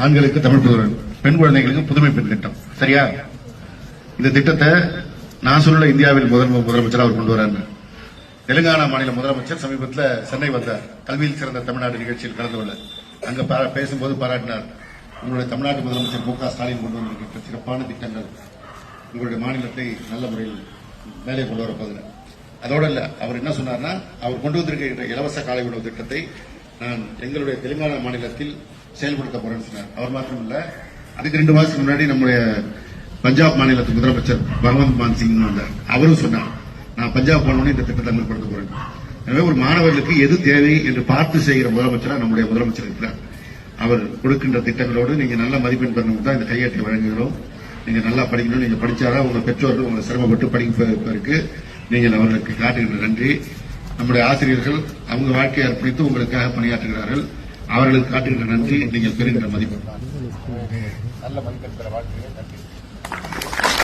ஆண்களுக்கு தமிழ் புதுவன், பெண் குழந்தைகளுக்கு புதுமை பெண் திட்டம். சரியா? இந்த திட்டத்தை நான் சொல்ல இந்தியாவில் முதலமைச்சர் அவர் கொண்டு வராரு. தெலுங்கானா மாநில முதலமைச்சர் சமீபத்தில் சென்னை வந்தார். கல்வியில் சிறந்த தமிழ்நாடு நிகழ்ச்சியில் கலந்து கொள்ள அங்க பேசும்போது பாராட்டினார். உங்களுடைய தமிழ்நாட்டு முதலமைச்சர் மு க ஸ்டாலின் கொண்டு வந்திருக்கிற சிறப்பான திட்டங்கள் உங்களுடைய மாநிலத்தை நல்ல முறையில் மேலே கொண்டு வரப்போகுது. அதோட இல்ல, அவர் என்ன சொன்னார்னா, அவர் கொண்டு வந்திருக்கிற இலவச காலை உணவு திட்டத்தை நான் எங்களுடைய தெலுங்கானா மாநிலத்தில் செயல்படுத்த போறேன்னு சொன்னார். அவர் மாத்திரமல்ல, அதுக்கு 2 மாசத்துக்கு முன்னாடி நம்முடைய பஞ்சாப் மாநிலத்து முதலமைச்சர் பகவந்த் மான் சிங் வந்தார். அவரும் சொன்னார், நான் பஞ்சாப் போனோன்னு இந்த திட்டத்தை அமல்படுத்த போறேன். எனவே ஒரு மாணவர்களுக்கு எது தேவை என்று பார்த்து செய்கிற முதலமைச்சரா நம்முடைய முதலமைச்சர் இருக்கிறார். அவர் கொடுக்கின்ற திட்டங்களோடு நீங்க நல்ல மதிப்பெண் பெறணும் தான் இந்த கையேட்டை வழங்குகிறோம். நீங்க நல்லா படிக்கணும். நீங்க படிச்சாதான் உங்க பெற்றோர்கள் உங்களை சிரமப்பட்டு படிப்பதற்கு நீங்கள் அவர்களுக்கு காட்டுகின்ற நன்றி. நம்முடைய ஆசிரியர்கள் அவங்க வாழ்க்கையை அர்ப்பணித்து உங்களுக்காக பணியாற்றுகிறார்கள். அவர்களுக்கு காட்டுகின்ற நன்றி நீங்கள் பெறுகின்ற மதிப்பு. நல்ல மதிப்பெண் பெற வாழ்க்கையை